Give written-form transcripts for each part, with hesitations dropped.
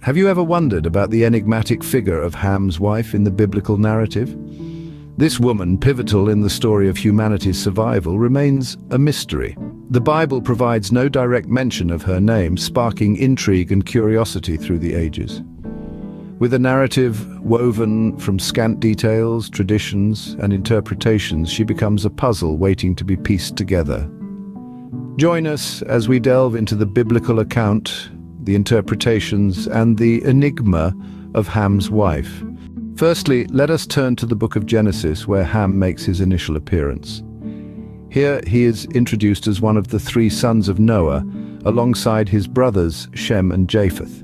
Have you ever wondered about the enigmatic figure of Ham's wife in the biblical narrative? This woman, pivotal in the story of humanity's survival, remains a mystery. The Bible provides no direct mention of her name, sparking intrigue and curiosity through the ages. With a narrative woven from scant details, traditions, and interpretations, she becomes a puzzle waiting to be pieced together. Join us as we delve into the biblical account, the interpretations, and the enigma of Ham's wife. Firstly, let us turn to the Book of Genesis, where Ham makes his initial appearance. Here he is introduced as one of the three sons of Noah, alongside his brothers Shem and Japheth.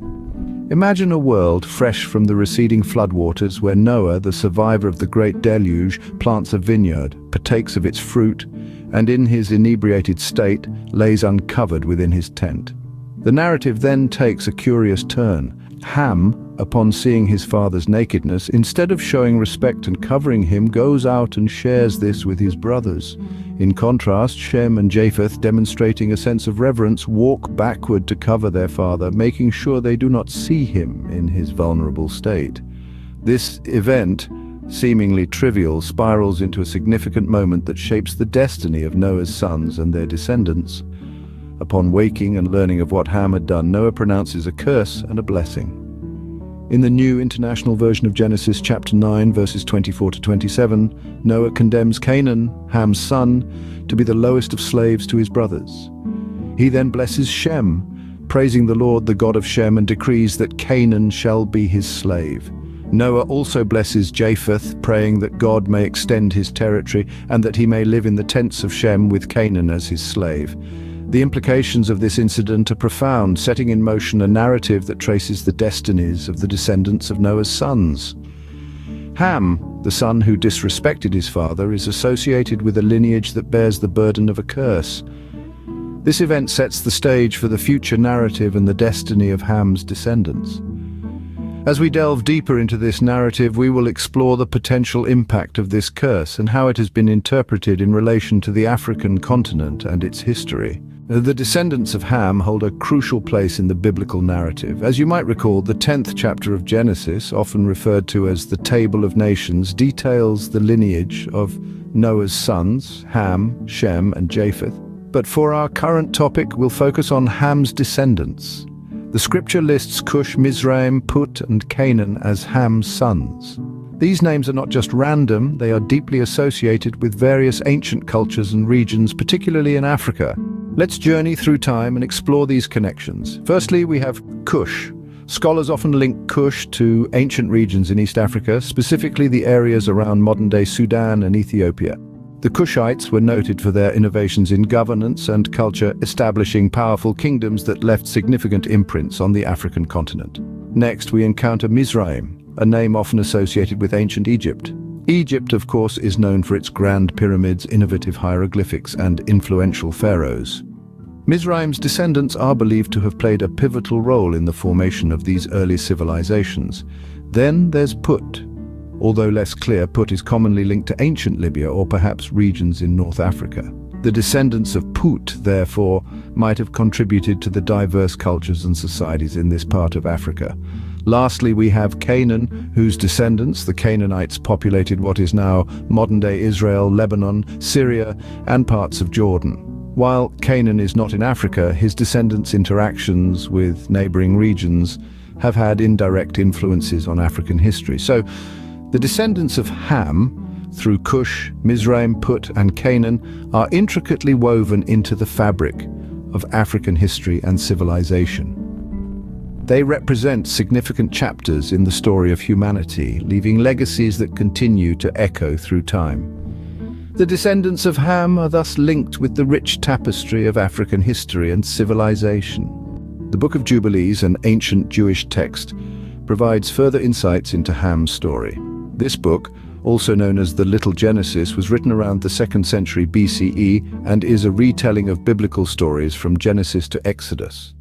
Imagine a world fresh from the receding floodwaters where Noah, the survivor of the great deluge, plants a vineyard, partakes of its fruit, and in his inebriated state lays uncovered within his tent. The narrative then takes a curious turn. Ham, upon seeing his father's nakedness, instead of showing respect and covering him, goes out and shares this with his brothers. In contrast, Shem and Japheth, demonstrating a sense of reverence, walk backward to cover their father, making sure they do not see him in his vulnerable state. This event, seemingly trivial, spirals into a significant moment that shapes the destiny of Noah's sons and their descendants. Upon waking and learning of what Ham had done, Noah pronounces a curse and a blessing. In the New International Version of Genesis chapter 9, verses 24 to 27, Noah condemns Canaan, Ham's son, to be the lowest of slaves to his brothers. He then blesses Shem, praising the Lord, the God of Shem, and decrees that Canaan shall be his slave. Noah also blesses Japheth, praying that God may extend his territory and that he may live in the tents of Shem with Canaan as his slave. The implications of this incident are profound, setting in motion a narrative that traces the destinies of the descendants of Noah's sons. Ham, the son who disrespected his father, is associated with a lineage that bears the burden of a curse. This event sets the stage for the future narrative and the destiny of Ham's descendants. As we delve deeper into this narrative, we will explore the potential impact of this curse and how it has been interpreted in relation to the African continent and its history. The descendants of Ham hold a crucial place in the biblical narrative. As you might recall, the 10th chapter of Genesis, often referred to as the Table of Nations, details the lineage of Noah's sons, Ham, Shem, and Japheth. But for our current topic, we'll focus on Ham's descendants. The scripture lists Cush, Mizraim, Put, and Canaan as Ham's sons. These names are not just random, they are deeply associated with various ancient cultures and regions, particularly in Africa. Let's journey through time and explore these connections. Firstly, we have Cush. Scholars often link Cush to ancient regions in East Africa, specifically the areas around modern-day Sudan and Ethiopia. The Cushites were noted for their innovations in governance and culture, establishing powerful kingdoms that left significant imprints on the African continent. Next, we encounter Mizraim, a name often associated with ancient Egypt. Egypt, of course, is known for its grand pyramids, innovative hieroglyphics, and influential pharaohs. Mizraim's descendants are believed to have played a pivotal role in the formation of these early civilizations. Then there's Put. Although less clear, Put is commonly linked to ancient Libya or perhaps regions in North Africa. The descendants of Put, therefore, might have contributed to the diverse cultures and societies in this part of Africa. Lastly, we have Canaan, whose descendants, the Canaanites, populated what is now modern-day Israel, Lebanon, Syria, and parts of Jordan. While Canaan is not in Africa, his descendants' interactions with neighboring regions have had indirect influences on African history. So, the descendants of Ham, through Cush, Mizraim, Put, and Canaan, are intricately woven into the fabric of African history and civilization. They represent significant chapters in the story of humanity, leaving legacies that continue to echo through time. The descendants of Ham are thus linked with the rich tapestry of African history and civilization. The Book of Jubilees, an ancient Jewish text, provides further insights into Ham's story. This book, also known as the Little Genesis, was written around the 2nd century BCE and is a retelling of biblical stories from Genesis to Exodus.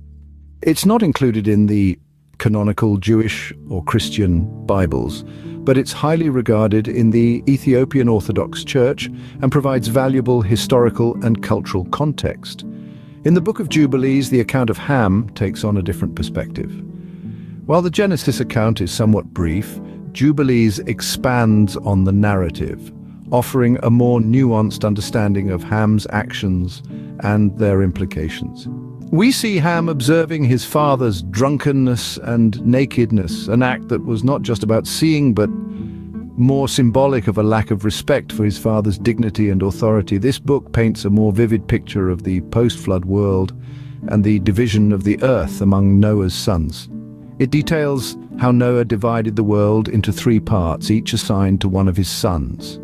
It's not included in the canonical Jewish or Christian Bibles, but it's highly regarded in the Ethiopian Orthodox Church and provides valuable historical and cultural context. In the Book of Jubilees, the account of Ham takes on a different perspective. While the Genesis account is somewhat brief, Jubilees expands on the narrative, offering a more nuanced understanding of Ham's actions and their implications. We see Ham observing his father's drunkenness and nakedness, an act that was not just about seeing but more symbolic of a lack of respect for his father's dignity and authority. This book paints a more vivid picture of the post-flood world and the division of the earth among Noah's sons. It details how Noah divided the world into 3 parts, each assigned to one of his sons.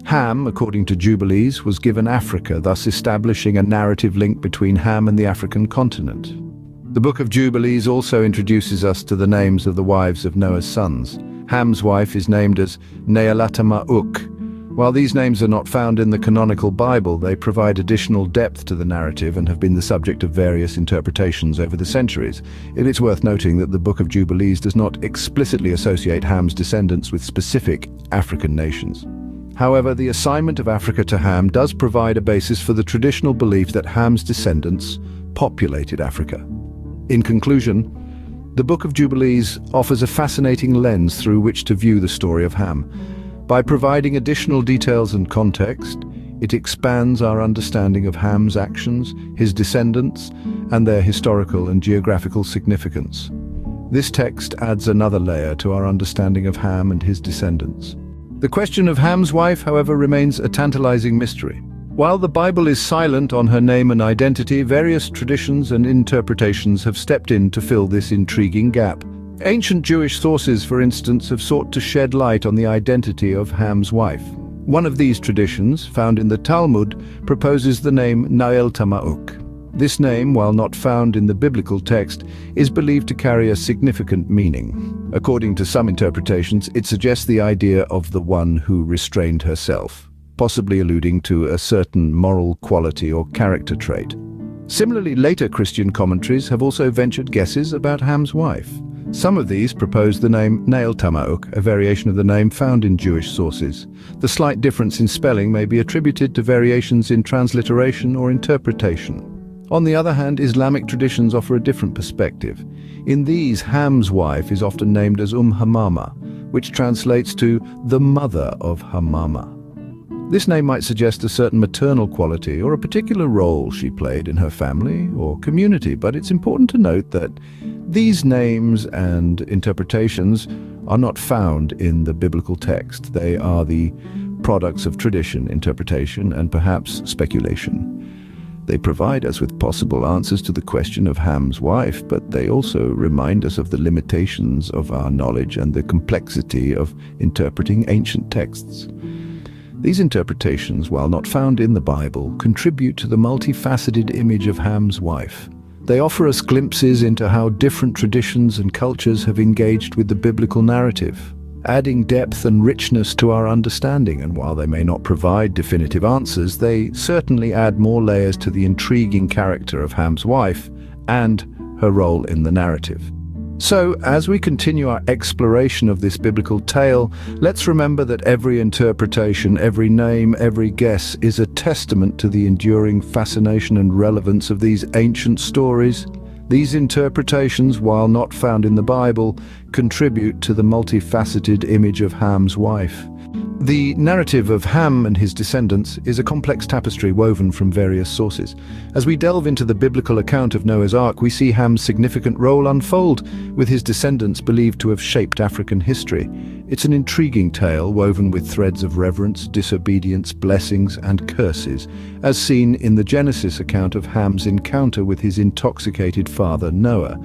Ham, according to Jubilees, was given Africa, thus establishing a narrative link between Ham and the African continent. The Book of Jubilees also introduces us to the names of the wives of Noah's sons. Ham's wife is named as Neelatama-uk. While these names are not found in the canonical Bible, they provide additional depth to the narrative and have been the subject of various interpretations over the centuries. It is worth noting that the Book of Jubilees does not explicitly associate Ham's descendants with specific African nations. However, the assignment of Africa to Ham does provide a basis for the traditional belief that Ham's descendants populated Africa. In conclusion, the Book of Jubilees offers a fascinating lens through which to view the story of Ham. By providing additional details and context, it expands our understanding of Ham's actions, his descendants, and their historical and geographical significance. This text adds another layer to our understanding of Ham and his descendants. The question of Ham's wife, however, remains a tantalizing mystery. While the Bible is silent on her name and identity, various traditions and interpretations have stepped in to fill this intriguing gap. Ancient Jewish sources, for instance, have sought to shed light on the identity of Ham's wife. One of these traditions, found in the Talmud, proposes the name Neelatama-uk. This name, while not found in the biblical text, is believed to carry a significant meaning. According to some interpretations, it suggests the idea of the one who restrained herself, possibly alluding to a certain moral quality or character trait. Similarly, later Christian commentaries have also ventured guesses about Ham's wife. Some of these propose the name Neelatama-uk, a variation of the name found in Jewish sources. The slight difference in spelling may be attributed to variations in transliteration or interpretation. On the other hand, Islamic traditions offer a different perspective. In these, Ham's wife is often named as Hamama, which translates to the mother of Hamama. This name might suggest a certain maternal quality or a particular role she played in her family or community, but it's important to note that these names and interpretations are not found in the biblical text. They are the products of tradition, interpretation, and perhaps speculation. They provide us with possible answers to the question of Ham's wife, but they also remind us of the limitations of our knowledge and the complexity of interpreting ancient texts. These interpretations, while not found in the Bible, contribute to the multifaceted image of Ham's wife. They offer us glimpses into how different traditions and cultures have engaged with the biblical narrative, adding depth and richness to our understanding. And while they may not provide definitive answers, they certainly add more layers to the intriguing character of Ham's wife and her role in the narrative. So, as we continue our exploration of this biblical tale, let's remember that every interpretation, every name, every guess is a testament to the enduring fascination and relevance of these ancient stories. These interpretations, while not found in the Bible, contribute to the multifaceted image of Ham's wife. The narrative of Ham and his descendants is a complex tapestry woven from various sources. As we delve into the biblical account of Noah's Ark, we see Ham's significant role unfold, with his descendants believed to have shaped African history. It's an intriguing tale woven with threads of reverence, disobedience, blessings, and curses, as seen in the Genesis account of Ham's encounter with his intoxicated father Noah.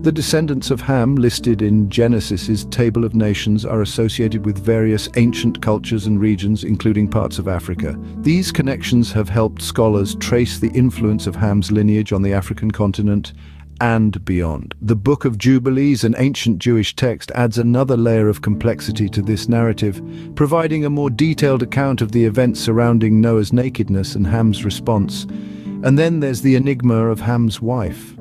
The descendants of Ham listed in Genesis's Table of Nations are associated with various ancient cultures and regions, including parts of Africa. These connections have helped scholars trace the influence of Ham's lineage on the African continent and beyond. The Book of Jubilees, an ancient Jewish text, adds another layer of complexity to this narrative, providing a more detailed account of the events surrounding Noah's nakedness and Ham's response. And then there's the enigma of Ham's wife.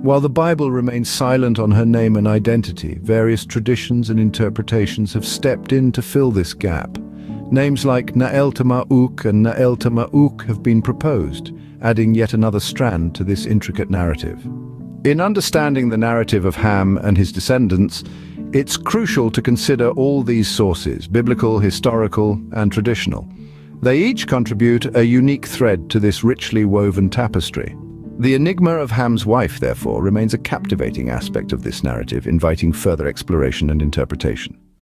While the Bible remains silent on her name and identity, various traditions and interpretations have stepped in to fill this gap. Names like Neelatama-uk and Neelatama-uk have been proposed, adding yet another strand to this intricate narrative. In understanding the narrative of Ham and his descendants, it's crucial to consider all these sources, biblical, historical, and traditional. They each contribute a unique thread to this richly woven tapestry. The enigma of Ham's wife, therefore, remains a captivating aspect of this narrative, inviting further exploration and interpretation.